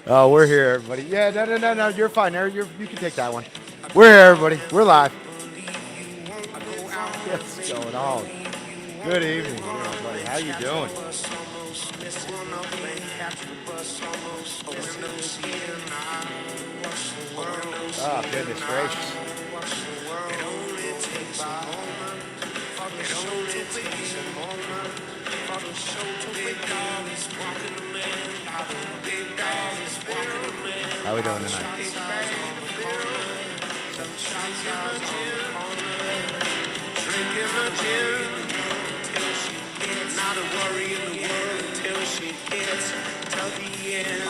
Oh, we're here, everybody. Yeah, no. You're fine. You can take that one. We're here, everybody. We're live. What's going on? Good evening, everybody. How you doing? Oh, goodness gracious. How we doing tonight? Drinking a gin till she gets not a worry in the world till she gets to the end.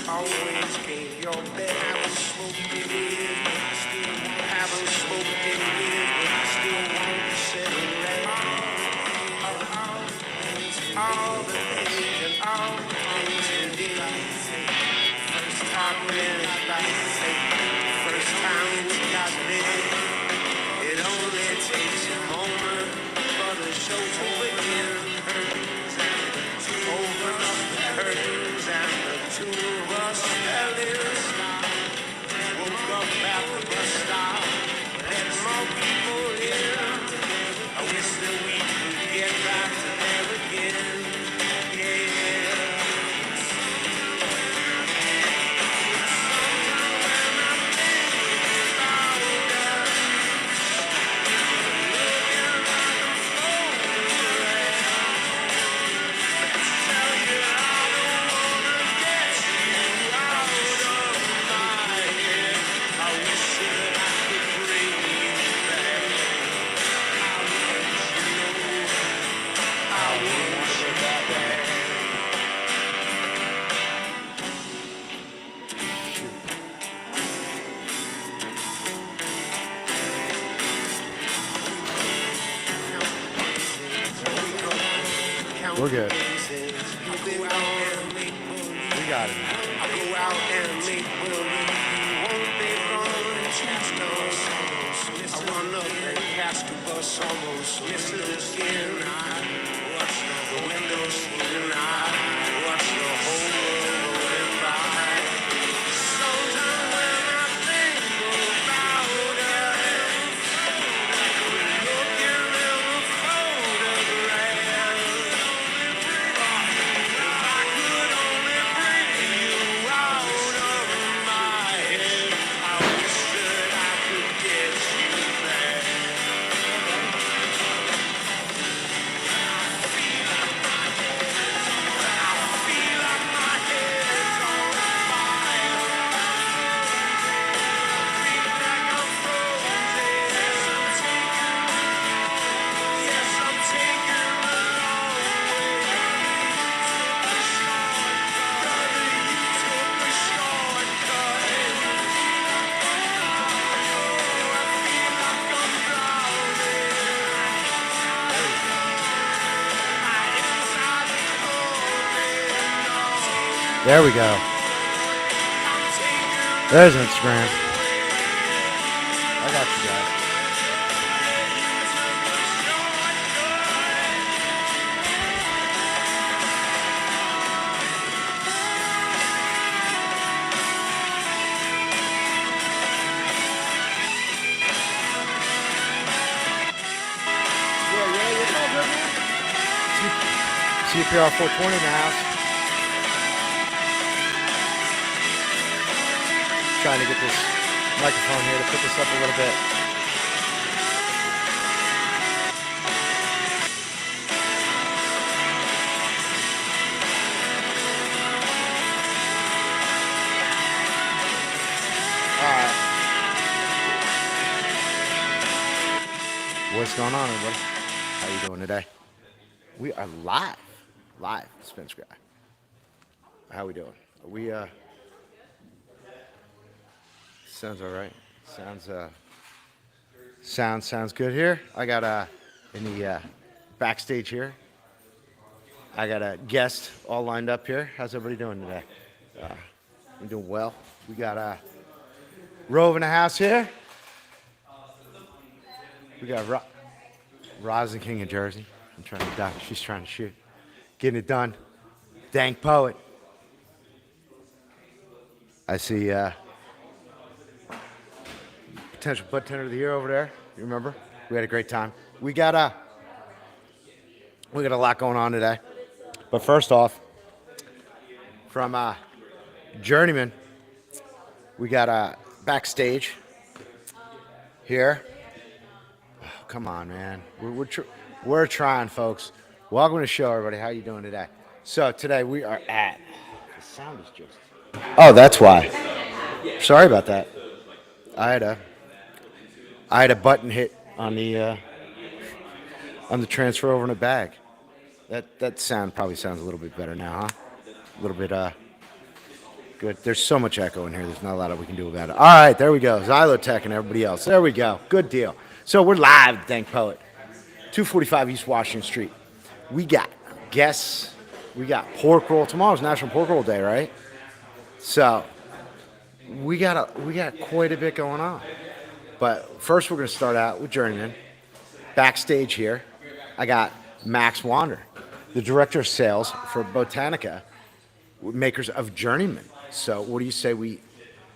Always gave your best. Haven't smoked in years, but I still want to cigarette. All the things and all the things you did. First time when it's back, first time we got lit. It only takes a moment for the show to begin. Open up the curtains and the two of us fell in. Woke up at the bus stop, let more people in. I wish that we could get back to there again. Yeah. We're good. We got it. I go out and make believe you won't be wrong. I run up and catch the bus almost miss it again. I watch the windows and I watch the whole world rolling by. Sometimes when I think about it, looking in the photograph, if I could only bring you out of my head, I wish that I could get you back. Feel like my head's on fire. Feel like I'm frozen. Yes, I'm taking the long way. Brother, you took the shortcut. Oh, I feel like I'm drowning. My insides are falling. There we go. There's Instagram. I got you guys. Yeah, it's all good, man. CPR 420 in the house. Trying to get this microphone here to put this up a little bit. All right. What's going on, everybody? How you doing today? We are live, Spence Guy. How we doing? We sounds all right. Sounds good here. I got in the backstage here. I got a guest all lined up here. How's everybody doing today? We're doing well. We got Rove in the house here. We got Roz and King of Jersey. She's trying to shoot. Getting it done. Dank Poet. I see potential bartender of the year over there. You remember? We had a great time. We got a lot going on today. But first off, from Journeyman, we got backstage here. Oh, come on, man. We're trying, folks. Welcome to the show, everybody. How you doing today? So today we are at. The sound is just. Oh, that's why. Sorry about that. I had a button hit on the transfer over in the bag. That sound probably sounds a little bit better now, huh? A little bit good. There's so much echo in here. There's not a lot we can do about it. All right, there we go. Xylotech and everybody else. There we go. Good deal. So we're live, Dank Poet, 245 East Washington Street. We got guests. We got pork roll. Tomorrow's National Pork Roll Day, right? So we got quite a bit going on. But first, we're going to start out with Journeyman. Backstage here, I got Max Wander, the director of sales for Botanica, makers of Journeyman. So what do you say we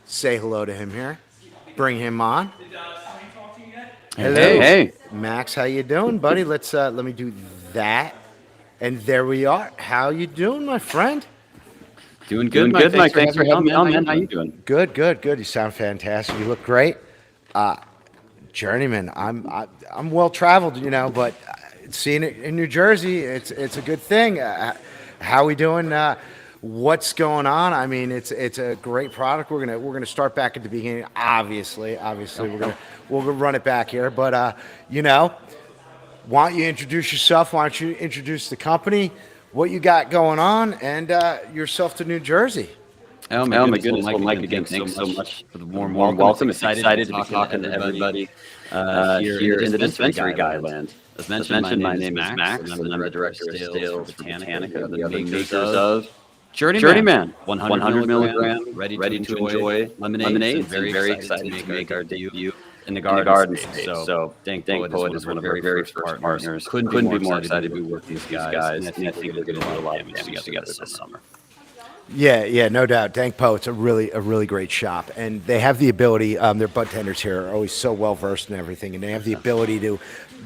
say hello to him here? Bring him on. Hello, Hey. Max. How you doing, buddy? Let me do that, and there we are. How you doing, my friend? Doing good, Mike. Thanks for having me on, man. How you doing? Good. You sound fantastic. You look great. Journeyman. I'm well traveled, but seeing it in New Jersey, it's a good thing. How we doing? What's going on? I mean, it's a great product. We're gonna start back at the beginning. Obviously, we'll run it back here. But why don't you introduce yourself? Why don't you introduce the company? What you got going on, and yourself to New Jersey. Oh my goodness. Well, Mike, again, thanks so much for the warm welcome. Excited to be talking to everybody here in the dispensary guy land. As mentioned, my name is Max, and I'm the director of sales for Botanica, the makers of Journeyman, 100 milligram, ready to enjoy lemonade. And very excited to make our debut in the garden space. So Dank Poet is one of our very first partners. Couldn't be more excited to be working with these guys. And I think we're going to do a lot of damage together this summer. Yeah, no doubt. Dank Poet's a really great shop, and they have the ability. Their bartenders here are always so well versed in everything, and they have the ability to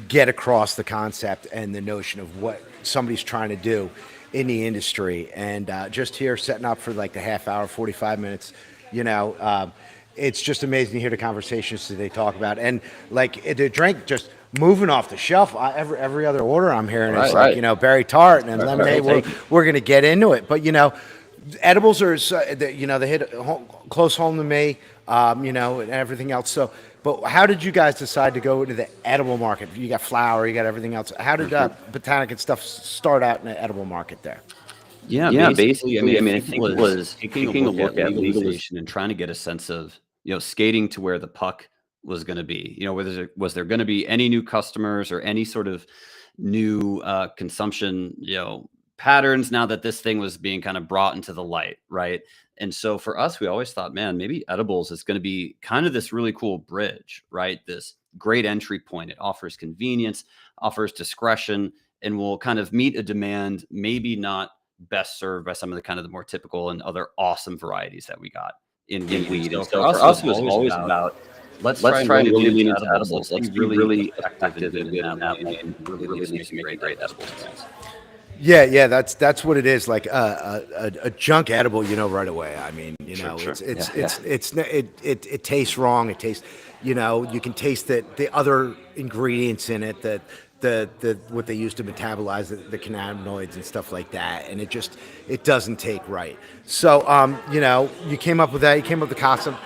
get across the concept and the notion of what somebody's trying to do in the industry. And just here setting up for like the half hour, 45 minutes, it's just amazing to hear the conversations that they talk about, and like the drink just moving off the shelf. Every other order I'm hearing is like berry tart and lemonade. We're gonna get into it, but edibles are, they hit close home to me, and everything else. So, but how did you guys decide to go into the edible market? You got flour, you got everything else. How did Botanica and stuff start out in the edible market there? Yeah, basically, I mean, I think it was taking a look at legalization and trying to get a sense of, skating to where the puck was going to be. Was there going to be any new customers or any sort of new consumption, patterns now that this thing was being kind of brought into the light, right? And so for us, we always thought, man, maybe edibles is going to be kind of this really cool bridge, right? This great entry point. It offers convenience, offers discretion, and will kind of meet a demand maybe not best served by some of the kind of the more typical and other awesome varieties that we got in weed. And so for us, it was always about let's try to really lean into edibles. Let's be really effective in that way and really make some great edibles. Yeah, that's what it is. Like a junk edible, right away. I mean, Sure. it tastes wrong. It tastes, you can taste the other ingredients in it, that the what they use to metabolize the cannabinoids and stuff like that, and it doesn't take right. So you came up with that. You came up with the concept.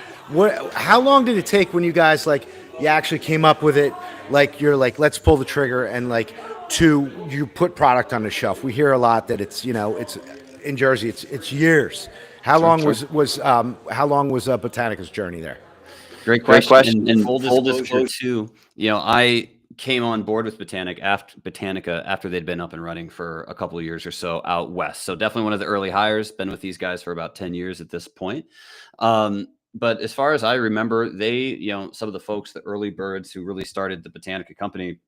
How long did it take when you guys you actually came up with it? Like you're like, let's pull the trigger and you put product on the shelf. We hear a lot that it's in Jersey. It's years. How long was Botanica's journey there? Great question. And full disclosure too, I came on board with Botanica after they'd been up and running for a couple of years or so out west. So definitely one of the early hires. Been with these guys for about 10 years at this point. But as far as I remember, they, some of the folks, the early birds who really started the Botanica company,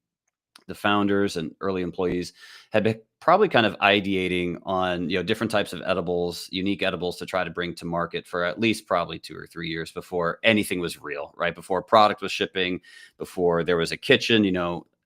the founders and early employees had been probably kind of ideating on, different types of edibles, unique edibles to try to bring to market for at least probably 2 or 3 years before anything was real, right? Before product was shipping, before there was a kitchen.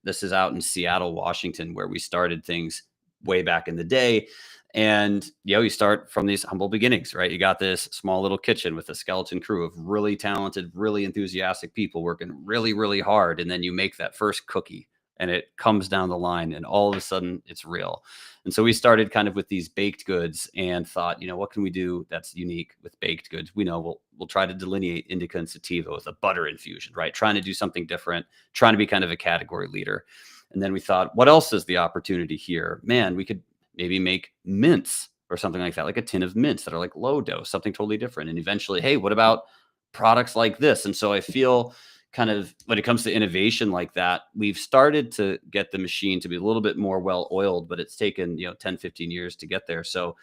This is out in Seattle, Washington, where we started things way back in the day. And, you start from these humble beginnings, right? You got this small little kitchen with a skeleton crew of really talented, really enthusiastic people working really, really hard. And then you make that first cookie and it comes down the line and all of a sudden it's real. And so we started kind of with these baked goods and thought, what can we do that's unique with baked goods? We know we'll try to delineate indica and sativa with a butter infusion, right? Trying to do something different, trying to be kind of a category leader. And then we thought, what else is the opportunity here? Man, we could maybe make mints or something like that, like a tin of mints that are like low dose, something totally different. And eventually, hey, what about products like this? And so I feel kind of when it comes to innovation like that, we've started to get the machine to be a little bit more well-oiled, but it's taken, 10, 15 years to get there. So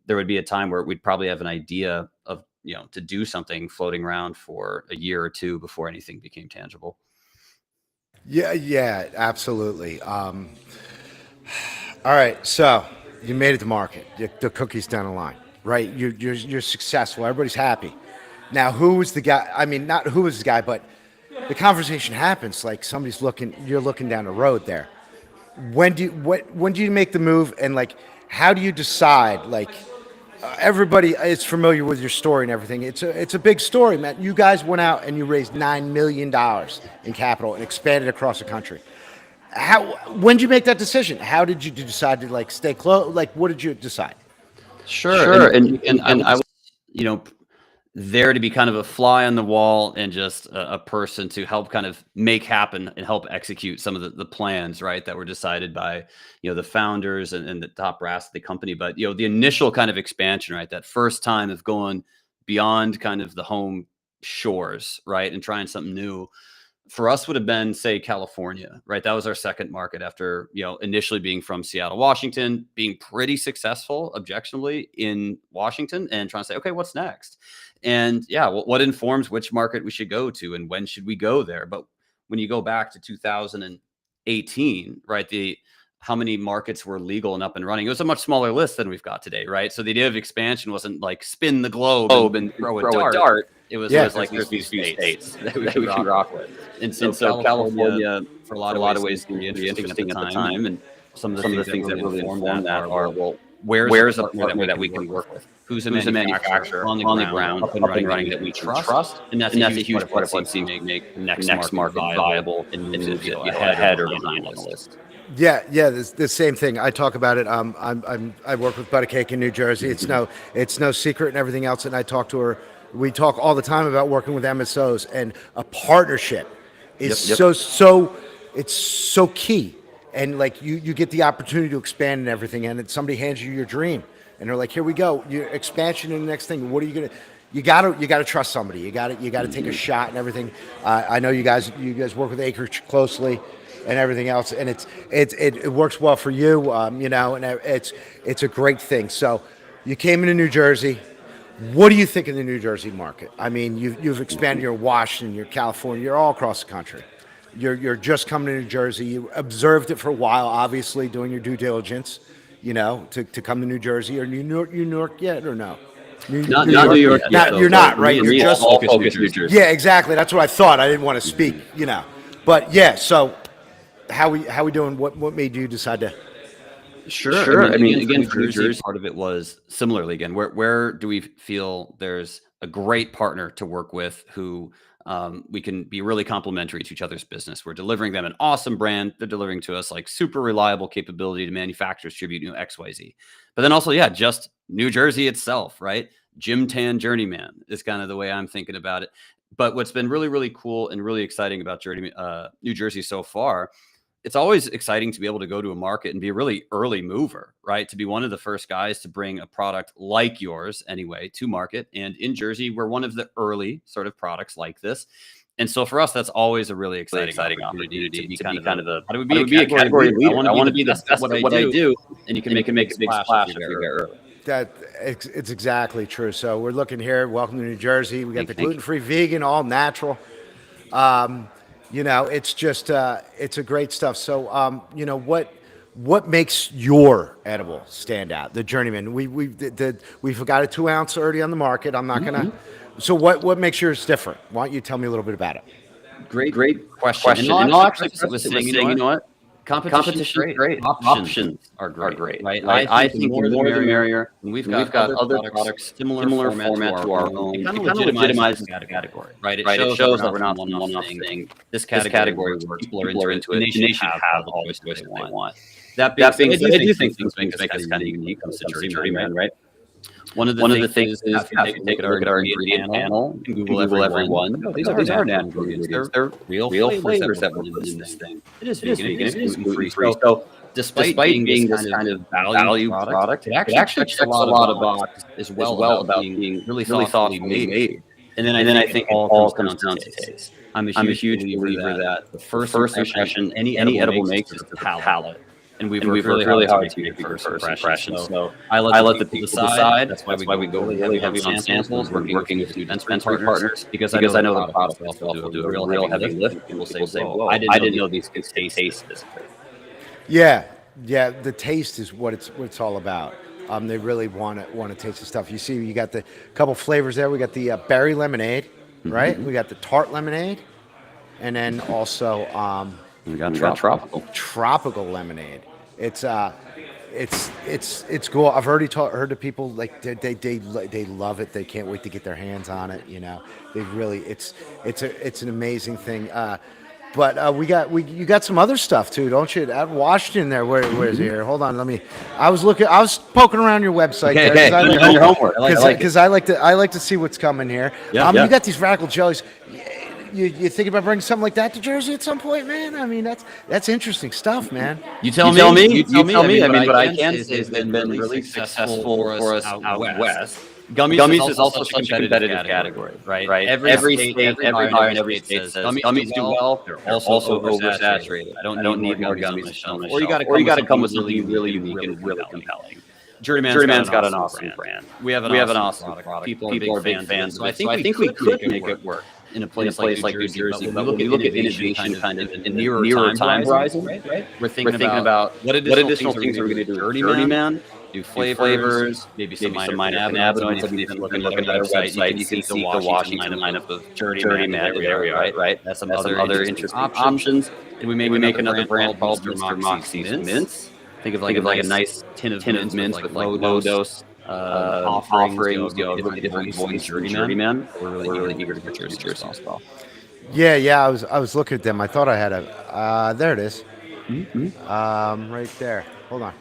there would be a time where we'd probably have an idea of, to do something floating around for a year or two before anything became tangible. Yeah, absolutely. All right, so you made it to market. The cookie's down the line, right? You're successful. Everybody's happy. Now, who was the guy? I mean, not who was the guy, but the conversation happens. Like you're looking down the road there. When do you make the move? And like, how do you decide? Like, everybody is familiar with your story and everything. It's a big story, man. You guys went out and you raised $9 million in capital and expanded across the country. When did you make that decision? How did you decide to like stay close? Like, what did you decide? Sure. And I was, there to be kind of a fly on the wall and just a person to help kind of make happen and help execute some of the plans, right, that were decided by, the founders and the top brass of the company. But, the initial kind of expansion, right, that first time of going beyond kind of the home shores, right, and trying something new, for us would have been, say, California, right? That was our second market after, initially being from Seattle, Washington, being pretty successful objectively in Washington and trying to say, okay, what's next? And yeah, what informs which market we should go to and when should we go there? But when you go back to 2018, right, how many markets were legal and up and running, it was a much smaller list than we've got today, right? So the idea of expansion wasn't like spin the globe and throw a dart. It was like there's these few states that we can rock with. And so California, for a lot of ways, can be interesting at the time. And some of the things that really inform that are, well, where's a partner that we can work with? Who's a manufacturer on the ground, up and running that we trust? And that's a huge part of what seems to make the next market viable and move you ahead or behind on the list. Yeah, the same thing. I talk about it. I work with Botanica in New Jersey. It's no secret and everything else. And I talk to her. We talk all the time about working with MSOs, and a partnership is so it's so key. And like you get the opportunity to expand and everything, and somebody hands you your dream, and they're like, "Here we go, your expansion and the next thing. What are you gonna?" You gotta trust somebody. You gotta take a shot and everything. I know you guys work with Acreage closely and everything else, and it works well for you, and it's a great thing. So you came into New Jersey. What do you think of the New Jersey market? I mean, you've expanded your Washington, your California, you're all across the country. You're just coming to New Jersey. You observed it for a while, obviously, doing your due diligence, to come to New Jersey. Are you New York yet or no? Not New York yet. You're not, right? You're just focused New Jersey. Yeah, exactly. That's what I thought. I didn't want to speak, But yeah, so how we doing? What made you decide to? Sure. I mean, again, for New Jersey, part of it was similarly, again, where do we feel there's a great partner to work with who we can be really complementary to each other's business. We're delivering them an awesome brand. They're delivering to us like super reliable capability to manufacture, distribute, XYZ. But then also, just New Jersey itself, right? Gym Tan Journeyman is kind of the way I'm thinking about it. But what's been really, really cool and really exciting about New Jersey so far, it's always exciting to be able to go to a market and be a really early mover, right? To be one of the first guys to bring a product like yours anyway to market. And in Jersey, we're one of the early sort of products like this. And so for us, that's always a really exciting opportunity to be kind of a how do we be a category leader? I want to be the best at what I do. And you can make a big splash if you're there early. It's exactly true. So we're looking here. Welcome to New Jersey. We got the gluten-free, vegan, all natural. You know, it's just it's a great stuff. So you know what makes your edible stand out? The Journeyman. We've got a 2 ounce already on the market. I'm not gonna. So what makes yours different? Why don't you tell me a little bit about it? Great question. And I'll actually preface it with saying, you know what? Competition is great. Options are great. Right? I think the more the merrier. And we've got other products similar format to our own. It kind of legitimizes the category. Right? It shows that we're not one-off thing. This category works. People are into it. And they should have all the choice they want. That being said, I do think things make us kind of unique when it comes to Journeyman, right? One of the things is if you take a look at our ingredient panel and Google every one. No, these are natural ingredients. They're real flavors that we're in this thing. It is vegan. It is gluten-free. So despite being this kind of value product, it actually checks a lot of boxes as well about being really thoughtfully made. And then I think it all comes down to taste. I'm a huge believer that the first impression any edible makes is the palate. And we've worked really hard to make first impressions. So I let the people decide. That's why we go really heavy on samples. We're working with dispensary partners because I know the product will do a real heavy lift. People say, "Whoa, I didn't know these could taste this good." Yeah, the taste is what it's all about. They really want to taste the stuff. You see, you got the couple flavors there. We got the berry lemonade, right? We got the tart lemonade, and then also we got tropical lemonade. It's cool. I've already heard the people like they love it. They can't wait to get their hands on it. You know, they really it's an amazing thing. But you got some other stuff too, don't you? At Washington there. Where is it here? Hold on, I was poking around your website. Okay, done your homework. Because I like to see what's coming here. Yeah. You got these radical jellies. You think about bringing something like that to Jersey at some point, man? I mean, that's interesting stuff, man. You tell me. I mean, but I can say they've been really successful for us out west. Gummies is also such a competitive category, right? Every state, every buyer in every state says gummies do well. They're also oversaturated. I don't need more gummies on my shelf. Or you got to come with something really unique and really compelling. Journeyman's got an awesome brand. We have an awesome product. People are big fans. So I think we could make it work in a place like New Jersey. But when we look at innovation kind of in nearer time horizon, right? We're thinking about what additional things are we going to do with Journeyman. New flavors, maybe some minor cannabinoids. If you look at our website, you can see the Washington lineup of Journeyman area, right? That's some other interesting options. And we make another brand called Mr. Moxie's Mints. Think of like a nice tin of mints with low dose offerings, really different voice Journeyman. We're really eager to get yours as well. Yeah. I was looking at them. I thought I had a. There it is. Right there. Hold on.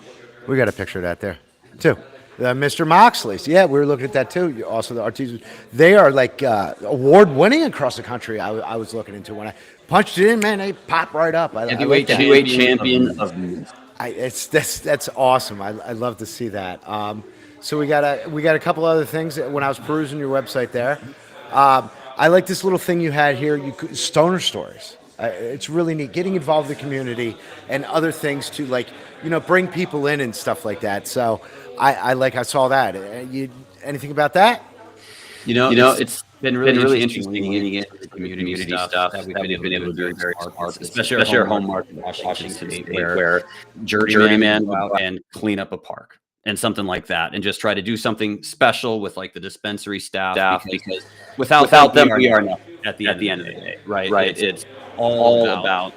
We got a picture of that there, too. Mr. Moxley's. Yeah, we were looking at that, too. Also, the artisans. They are, like, award-winning across the country. I was looking into when I punched it in, man, they pop right up. Heavyweight champion of mints. That's awesome. I love to see that. So we got a couple other things when I was perusing your website there. I like this little thing you had here. Stoner stories. It's really neat. Getting involved in the community and other things to bring people in and stuff like that. So I saw that. Anything about that? It's been really interesting getting into the community stuff that we've been able to do very hard, especially our home market, Washington State, where Journeyman go out and clean up a park and something like that, and just try to do something special with like the dispensary staff because without them, we are nothing at the end of the day, right? It's all about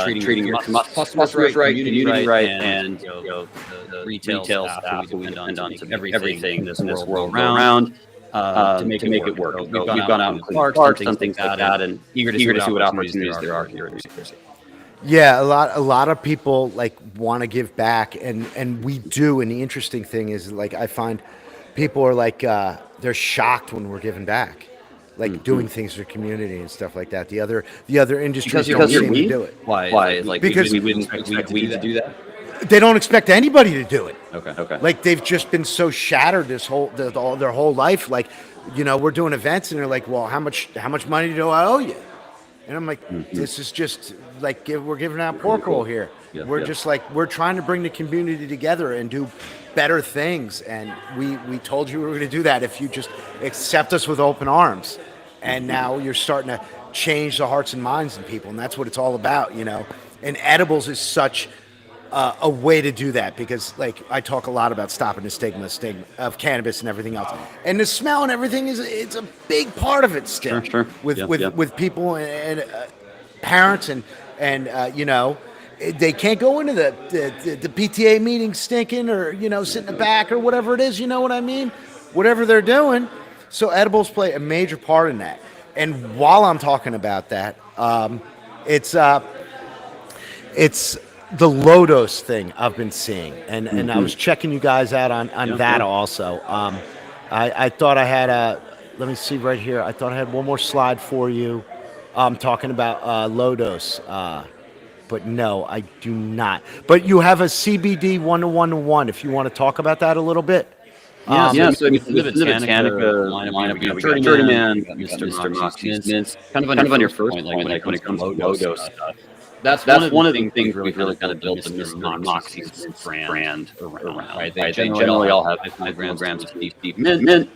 treating your customers right, community right, and the retail staff who depend on everything in this world around. To make it work. We've gone out in parks and things like that, and eager to see what opportunities there are here in New Jersey. Yeah, a lot of people want to give back, and we do. And the interesting thing is, I find people are they're shocked when we're giving back, doing things for the community and stuff like that. The other industries don't seem to do it. Why? Because we wouldn't expect we to do that. They don't expect anybody to do it. Okay. They've just been so shattered their whole life. We're doing events and they're like, well, how much money do I owe you? And I'm like, this is just we're giving out pork roll here. Just we're trying to bring the community together and do better things. And we told you we were going to do that if you just accept us with open arms. And now you're starting to change the hearts and minds of people, and that's what it's all about, you know. And edibles is such a way to do that, because like I talk a lot about stopping the stigma of cannabis and everything else, and the smell and everything it's a big part of it still. Sure. With people and parents and you know, they can't go into the PTA meeting stinking, or you know, sit in the back or whatever it is, you know what I mean, whatever they're doing. So edibles play a major part in that. And while I'm talking about that, it's the low dose thing I've been seeing, and I was checking you guys out on that also. I thought I had let me see right here. I thought I had one more slide for you. Talking about low dose, but no, I do not. But you have a CBD 1-to-1-to-1. If you want to talk about that a little bit. So with the Botanica lineup, we got Journeyman, Mr. Moxie's Mints. Kind of on your first point, like when it comes to low dose stuff. That's one of the things we've really kind of built the Mr. Moxie's brand around. Right? They generally all have 5 grams of deep mint,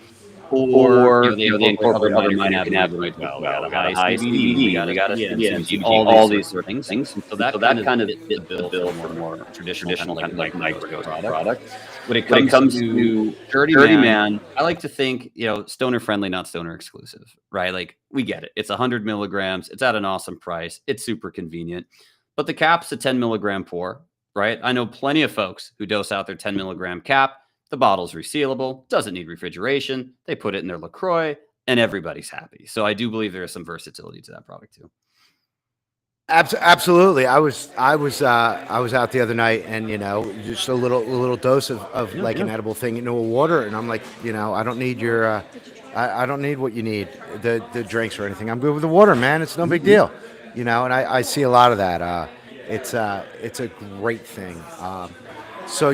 or they incorporate other cannabinoids as well. We got a high CBD, we got a CBD, all these sort of things. So that kind of fit the bill for more traditional kind of like micro product. When it comes to Journeyman, I like to think, you know, stoner friendly, not stoner exclusive, right? Like, we get it. It's 100 milligrams. It's at an awesome price. It's super convenient. But the cap's a 10 milligram pour, right? I know plenty of folks who dose out their 10 milligram cap. The bottle's resealable, doesn't need refrigeration. They put it in their LaCroix, and everybody's happy. So I do believe there is some versatility to that product too. Absolutely. I was out the other night, and you know, just a little dose of an edible thing into a water, and I'm like, you know, I don't need your I don't need what you need, the drinks or anything. I'm good with the water, man. It's no big deal, you know. And I see a lot of that. It's a great thing. So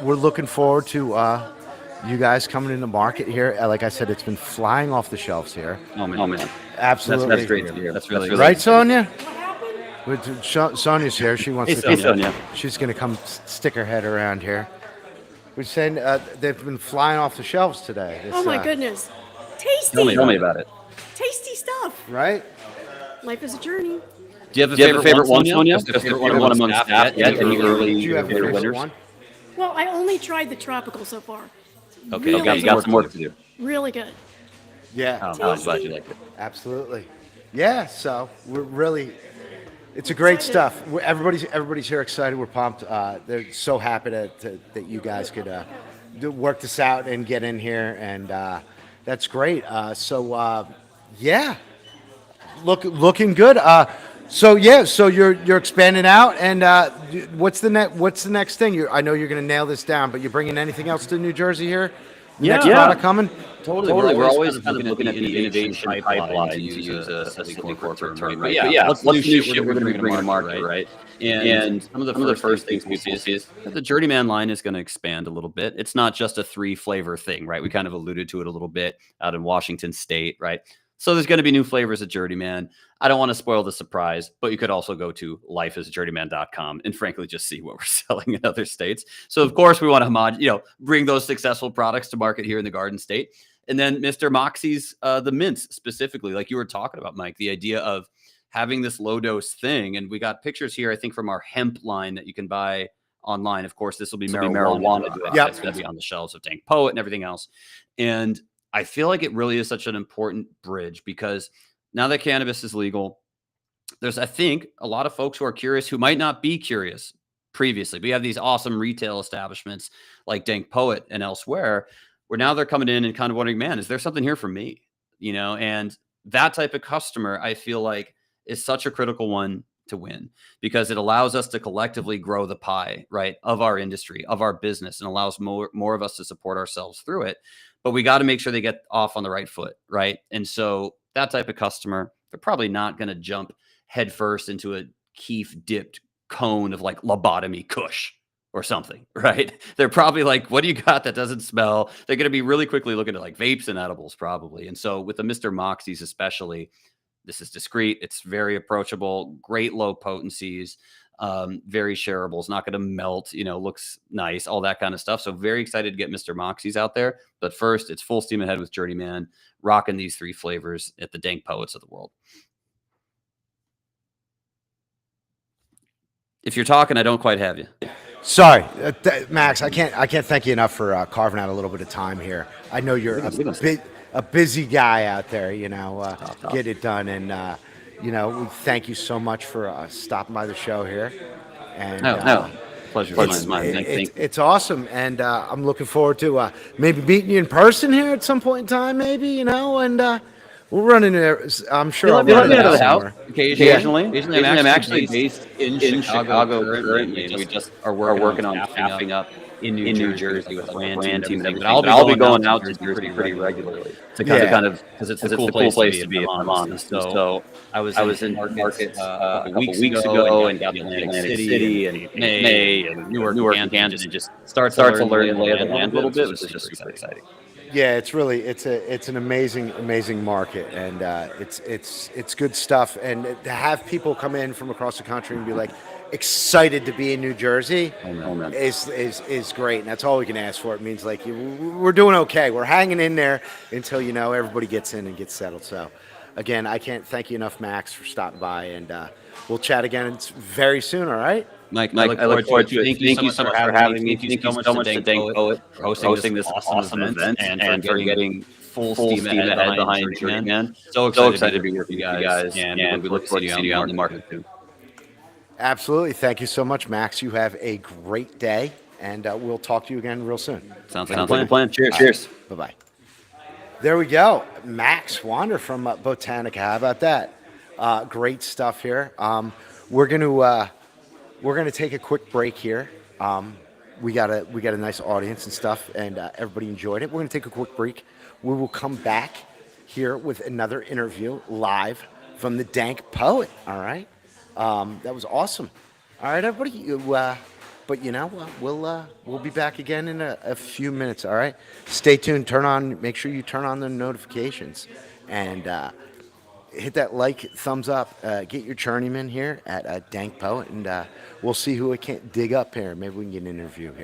we're looking forward to you guys coming in the market here. Like I said, it's been flying off the shelves here. Oh man. Absolutely. That's great to hear. That's really right, Sonia? Sonia's here. She wants to come. Sonia. She's going to come stick her head around here. We're saying they've been flying off the shelves today. Oh my goodness. Tasty. Tell me about it. Tasty stuff. Right? Life is a journey. Do you have a favorite one, Sonia? Just a favorite one among staff yet? Any early Do you have a favorite winners? one? Well, I only tried the tropical so far. Okay, Really you got some more to do. Really good. Yeah. I'm glad you liked it. Absolutely. Yeah, so we're really, it's a great Excited. stuff. Everybody's here excited. We're pumped. They're so happy that you guys could work this out and get in here, and that's great. Yeah, looking good. So you're expanding out, and what's the next thing? I know you're going to nail this down, but you're bringing anything else to New Jersey here? Next product coming? Totally. We're always kind of looking at the innovation pipeline, to use a silly corporate term. Right? Yeah, what's new shit we're going to bring to market, right? And some of the first things we see is that the Journeyman line is going to expand a little bit. It's not just a 3-flavor thing, right? We kind of alluded to it a little bit out in Washington State, right? So there's going to be new flavors at Journeyman. I don't want to spoil the surprise, but you could also go to lifeisjourneyman.com and frankly just see what we're selling in other states. So of course we want to bring those successful products to market here in the Garden State. And then Mr. Moxie's the mints specifically, like you were talking about, Mike, the idea of having this low dose thing. And we got pictures here, I think, from our hemp line that you can buy online. Of course, this will be marijuana. Yeah, it's going to be on the shelves of Dank Poet and everything else. And I feel like it really is such an important bridge, because now that cannabis is legal, there's, I think, a lot of folks who are curious who might not be curious previously. We have these awesome retail establishments like Dank Poet and elsewhere, where now they're coming in and kind of wondering, man, is there something here for me? You know, and that type of customer, I feel like, is such a critical one to win, because it allows us to collectively grow the pie, right, of our industry, of our business, and allows more of us to support ourselves through it. But we got to make sure they get off on the right foot, right? And so that type of customer, they're probably not going to jump headfirst into a keef dipped cone of like lobotomy kush or something, right? They're probably like, what do you got that doesn't smell? They're going to be really quickly looking at like vapes and edibles probably. And so with the Mr. Moxies especially, this is discreet. It's very approachable, great low potencies. very shareable. It's not going to melt. Looks nice, all that kind of stuff. So very excited to get Mr. Moxie's out there. But first, it's full steam ahead with Journeyman, rocking these 3 flavors at the Dank Poets of the world. If you're talking, I don't quite have you. Sorry, Max. I can't thank you enough for carving out a little bit of time here. I know you're a busy guy out there. Get it done, and we thank you so much for stopping by the show here. And No, pleasure. It's awesome, and I'm looking forward to maybe meeting you in person here at some point in time. Maybe and we'll run in there. I'm sure I'll Let me run out of into the house somewhere. occasionally. I'm actually based in Chicago currently, and we just are working on staffing up in New Jersey with a brand team and everything. But I'll be going out to Jersey pretty regularly to kind of because it's a cool place to be, if I'm honest. So I was in market a couple weeks ago and got to Atlantic City and May and Newark, Kansas, and just start to learn the lay of the land a little bit, which is just exciting. Yeah, it's an amazing market, and it's good stuff. And to have people come in from across the country and be like excited to be in New Jersey is great, and that's all we can ask for. It means like we're doing okay. We're hanging in there until everybody gets in and gets settled. So, again, I can't thank you enough, Max, for stopping by, and we'll chat again very soon. All right. Mike, I look forward to it. Thank you so much for having me. Thank you so much to Dank Poet for hosting this awesome event and for getting full steam ahead behind Journeyman. So excited to be with you guys, and we look forward to seeing you out in the market too. Absolutely. Thank you so much, Max. You have a great day, and we'll talk to you again real soon. Sounds like a plan. Cheers. Bye-bye. There we go. Max Wander from Botanica. How about that? Great stuff here. We're gonna take a quick break here. We got a nice audience and stuff, and everybody enjoyed it. We're gonna take a quick break. We will come back here with another interview live from the Dank Poet. All right, that was awesome. All right, everybody. We'll be back again in a few minutes. All right, stay tuned. Make sure you turn on the notifications, and hit that thumbs up. Get your Journeyman here at Dank Poet, and we'll see who I can't dig up here. Maybe we can get an interview here.